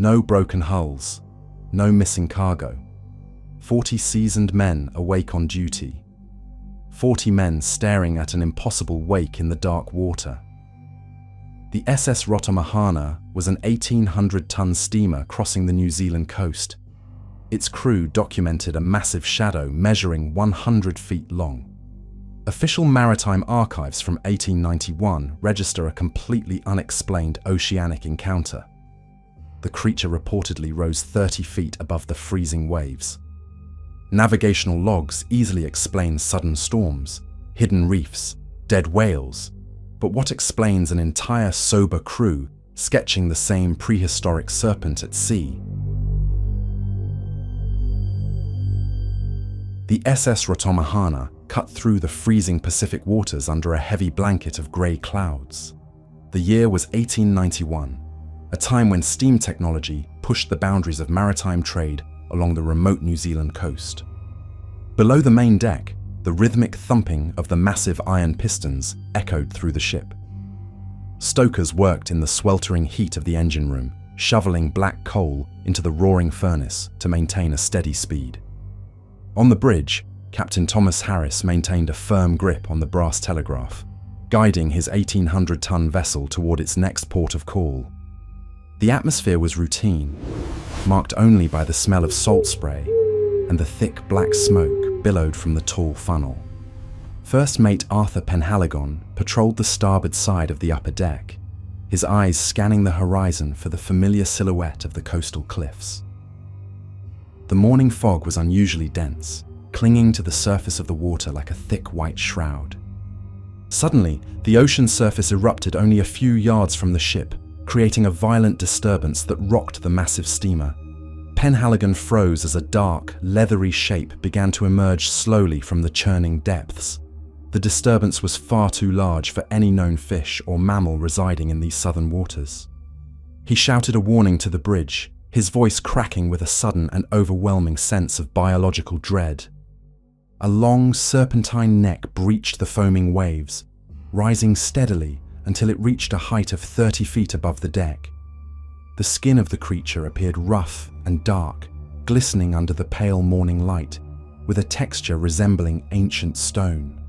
No broken hulls, no missing cargo. 40 seasoned men awake on duty. 40 men staring at an impossible wake in the dark water. The SS Rotomahana was an 1,800-ton steamer crossing the New Zealand coast. Its crew documented a massive shadow measuring 100 feet long. Official maritime archives from 1891 register a completely unexplained oceanic encounter. The creature reportedly rose 30 feet above the freezing waves. Navigational logs easily explain sudden storms, hidden reefs, dead whales, but what explains an entire sober crew sketching the same prehistoric serpent at sea? The SS Rotomahana cut through the freezing Pacific waters under a heavy blanket of grey clouds. The year was 1891, a time when steam technology pushed the boundaries of maritime trade along the remote New Zealand coast. Below the main deck, the rhythmic thumping of the massive iron pistons echoed through the ship. Stokers worked in the sweltering heat of the engine room, shoveling black coal into the roaring furnace to maintain a steady speed. On the bridge, Captain Thomas Harris maintained a firm grip on the brass telegraph, guiding his 1,800-ton vessel toward its next port of call. The atmosphere was routine, marked only by the smell of salt spray and the thick black smoke billowed from the tall funnel. First Mate Arthur Penhaligon patrolled the starboard side of the upper deck, his eyes scanning the horizon for the familiar silhouette of the coastal cliffs. The morning fog was unusually dense, clinging to the surface of the water like a thick white shroud. Suddenly, the ocean surface erupted only a few yards from the ship, creating a violent disturbance that rocked the massive steamer. Penhaligon froze as a dark, leathery shape began to emerge slowly from the churning depths. The disturbance was far too large for any known fish or mammal residing in these southern waters. He shouted a warning to the bridge, his voice cracking with a sudden and overwhelming sense of biological dread. A long, serpentine neck breached the foaming waves, rising steadily until it reached a height of 30 feet above the deck. The skin of the creature appeared rough and dark, glistening under the pale morning light, with a texture resembling ancient stone.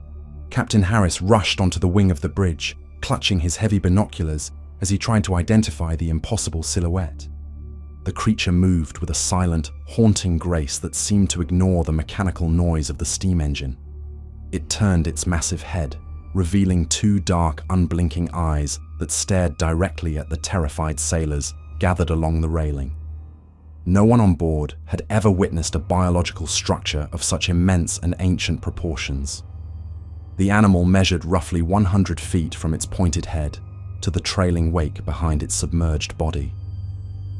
Captain Harris rushed onto the wing of the bridge, clutching his heavy binoculars as he tried to identify the impossible silhouette. The creature moved with a silent, haunting grace that seemed to ignore the mechanical noise of the steam engine. It turned its massive head, revealing two dark, unblinking eyes that stared directly at the terrified sailors gathered along the railing. No one on board had ever witnessed a biological structure of such immense and ancient proportions. The animal measured roughly 100 feet from its pointed head to the trailing wake behind its submerged body.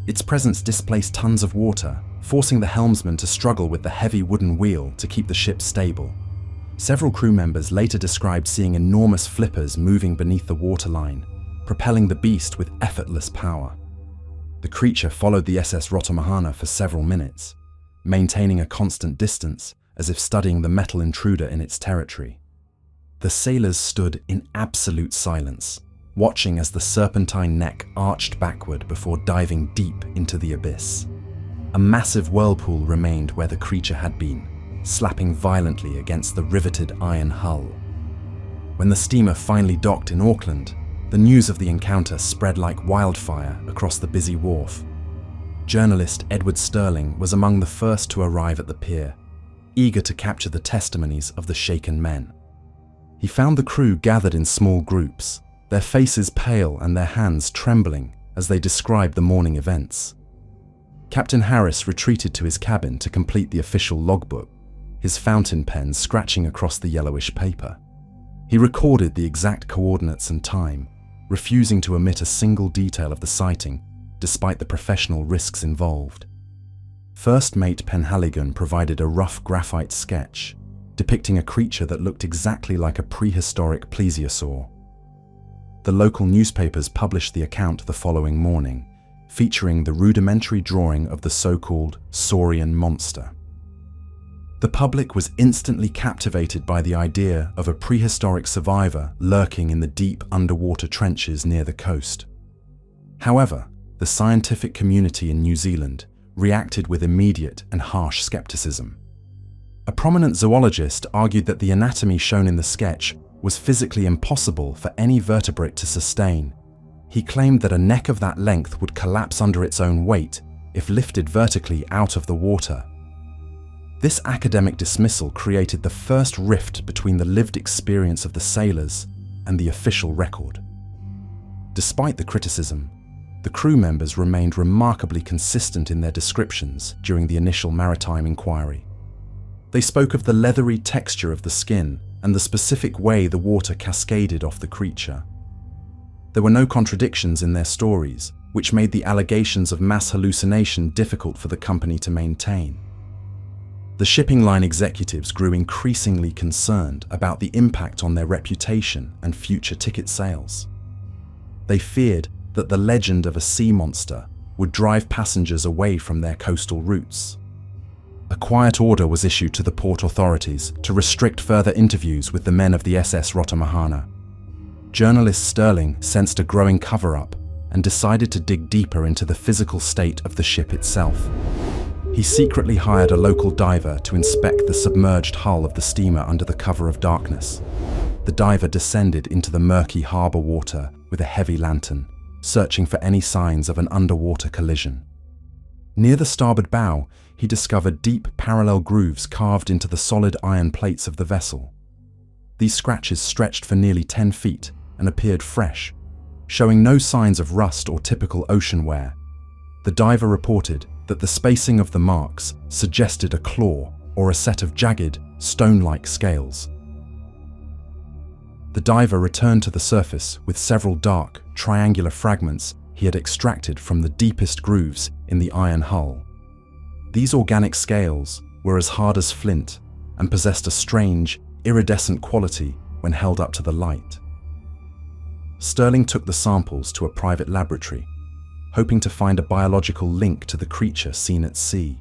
Its presence displaced tons of water, forcing the helmsman to struggle with the heavy wooden wheel to keep the ship stable. Several crew members later described seeing enormous flippers moving beneath the waterline, propelling the beast with effortless power. The creature followed the SS Rotomahana for several minutes, maintaining a constant distance as if studying the metal intruder in its territory. The sailors stood in absolute silence, watching as the serpentine neck arched backward before diving deep into the abyss. A massive whirlpool remained where the creature had been, slapping violently against the riveted iron hull. When the steamer finally docked in Auckland, the news of the encounter spread like wildfire across the busy wharf. Journalist Edward Sterling was among the first to arrive at the pier, eager to capture the testimonies of the shaken men. He found the crew gathered in small groups, their faces pale and their hands trembling as they described the morning events. Captain Harris retreated to his cabin to complete the official logbook, his fountain pen scratching across the yellowish paper. He recorded the exact coordinates and time, refusing to omit a single detail of the sighting, despite the professional risks involved. First Mate Penhaligon provided a rough graphite sketch, depicting a creature that looked exactly like a prehistoric plesiosaur. The local newspapers published the account the following morning, featuring the rudimentary drawing of the so-called Saurian Monster. The public was instantly captivated by the idea of a prehistoric survivor lurking in the deep underwater trenches near the coast. However, the scientific community in New Zealand reacted with immediate and harsh skepticism. A prominent zoologist argued that the anatomy shown in the sketch was physically impossible for any vertebrate to sustain. He claimed that a neck of that length would collapse under its own weight if lifted vertically out of the water. This academic dismissal created the first rift between the lived experience of the sailors and the official record. Despite the criticism, the crew members remained remarkably consistent in their descriptions during the initial maritime inquiry. They spoke of the leathery texture of the skin and the specific way the water cascaded off the creature. There were no contradictions in their stories, which made the allegations of mass hallucination difficult for the company to maintain. The shipping line executives grew increasingly concerned about the impact on their reputation and future ticket sales. They feared that the legend of a sea monster would drive passengers away from their coastal routes. A quiet order was issued to the port authorities to restrict further interviews with the men of the SS Rotomahana. Journalist Sterling sensed a growing cover-up and decided to dig deeper into the physical state of the ship itself. He secretly hired a local diver to inspect the submerged hull of the steamer under the cover of darkness. The diver descended into the murky harbour water with a heavy lantern, searching for any signs of an underwater collision. Near the starboard bow, he discovered deep parallel grooves carved into the solid iron plates of the vessel. These scratches stretched for nearly 10 feet and appeared fresh, showing no signs of rust or typical ocean wear. The diver reported that the spacing of the marks suggested a claw or a set of jagged, stone-like scales. The diver returned to the surface with several dark, triangular fragments he had extracted from the deepest grooves in the iron hull. These organic scales were as hard as flint and possessed a strange, iridescent quality when held up to the light. Sterling took the samples to a private laboratory, hoping to find a biological link to the creature seen at sea.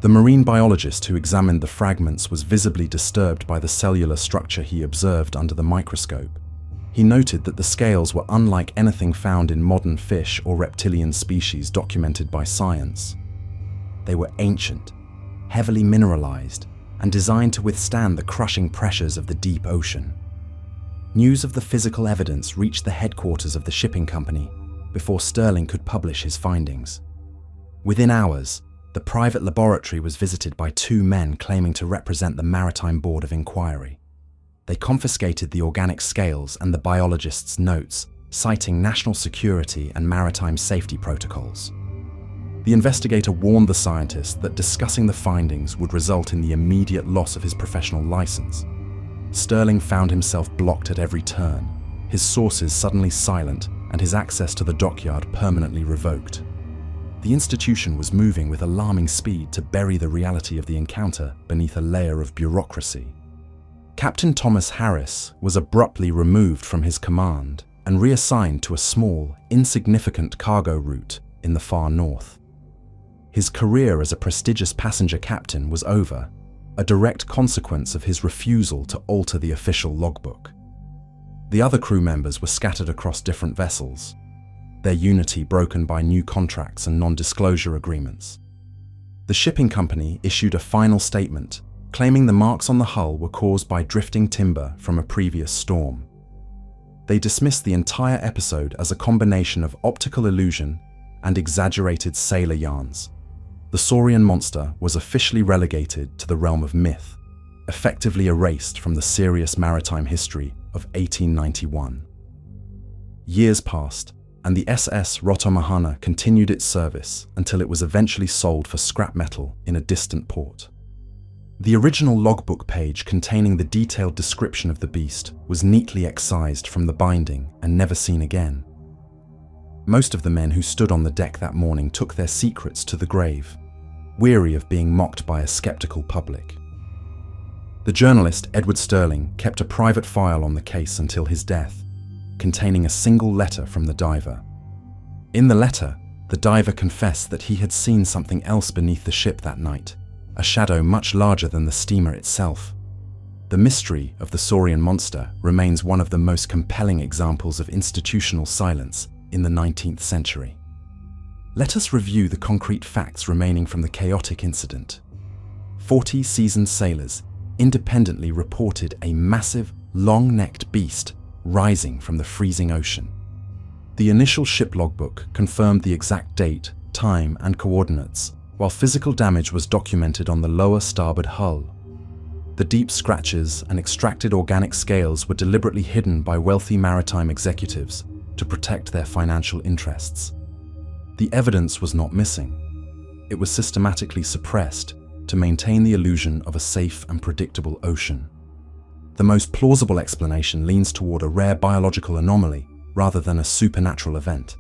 The marine biologist who examined the fragments was visibly disturbed by the cellular structure he observed under the microscope. He noted that the scales were unlike anything found in modern fish or reptilian species documented by science. They were ancient, heavily mineralized, and designed to withstand the crushing pressures of the deep ocean. News of the physical evidence reached the headquarters of the shipping company before Sterling could publish his findings. Within hours, the private laboratory was visited by two men claiming to represent the Maritime Board of Inquiry. They confiscated the organic scales and the biologist's notes, citing national security and maritime safety protocols. The investigator warned the scientist that discussing the findings would result in the immediate loss of his professional license. Sterling found himself blocked at every turn, his sources suddenly silent and his access to the dockyard permanently revoked. The institution was moving with alarming speed to bury the reality of the encounter beneath a layer of bureaucracy. Captain Thomas Harris was abruptly removed from his command and reassigned to a small, insignificant cargo route in the far north. His career as a prestigious passenger captain was over, a direct consequence of his refusal to alter the official logbook. The other crew members were scattered across different vessels, their unity broken by new contracts and non-disclosure agreements. The shipping company issued a final statement, claiming the marks on the hull were caused by drifting timber from a previous storm. They dismissed the entire episode as a combination of optical illusion and exaggerated sailor yarns. The Saurian Monster was officially relegated to the realm of myth, effectively erased from the serious maritime history of 1891. Years passed, and the SS Rotomahana continued its service until it was eventually sold for scrap metal in a distant port. The original logbook page containing the detailed description of the beast was neatly excised from the binding and never seen again. Most of the men who stood on the deck that morning took their secrets to the grave, weary of being mocked by a skeptical public. The journalist Edward Sterling kept a private file on the case until his death, containing a single letter from the diver. In the letter, the diver confessed that he had seen something else beneath the ship that night, a shadow much larger than the steamer itself. The mystery of the Saurian Monster remains one of the most compelling examples of institutional silence in the 19th century. Let us review the concrete facts remaining from the chaotic incident. 40 seasoned sailors independently reported a massive, long-necked beast rising from the freezing ocean. The initial ship logbook confirmed the exact date, time, and coordinates, while physical damage was documented on the lower starboard hull. The deep scratches and extracted organic scales were deliberately hidden by wealthy maritime executives to protect their financial interests. The evidence was not missing. It was systematically suppressed to maintain the illusion of a safe and predictable ocean. The most plausible explanation leans toward a rare biological anomaly rather than a supernatural event.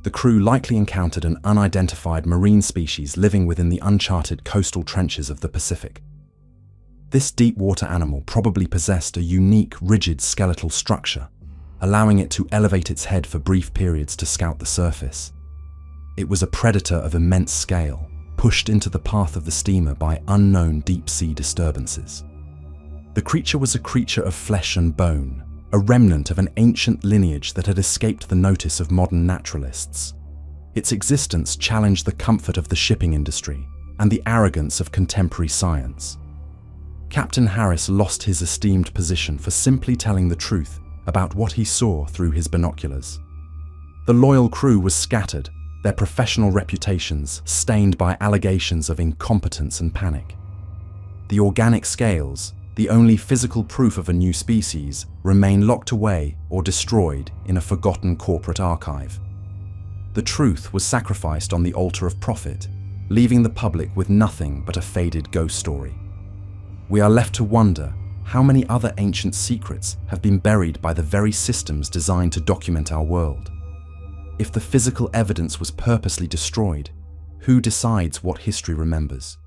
The crew likely encountered an unidentified marine species living within the uncharted coastal trenches of the Pacific. This deep-water animal probably possessed a unique, rigid skeletal structure, allowing it to elevate its head for brief periods to scout the surface. It was a predator of immense scale, pushed into the path of the steamer by unknown deep-sea disturbances. The creature was a creature of flesh and bone, a remnant of an ancient lineage that had escaped the notice of modern naturalists. Its existence challenged the comfort of the shipping industry and the arrogance of contemporary science. Captain Harris lost his esteemed position for simply telling the truth about what he saw through his binoculars. The loyal crew was scattered, their professional reputations stained by allegations of incompetence and panic. The organic scales, the only physical proof of a new species, remain locked away or destroyed in a forgotten corporate archive. The truth was sacrificed on the altar of profit, leaving the public with nothing but a faded ghost story. We are left to wonder how many other ancient secrets have been buried by the very systems designed to document our world. If the physical evidence was purposely destroyed, who decides what history remembers?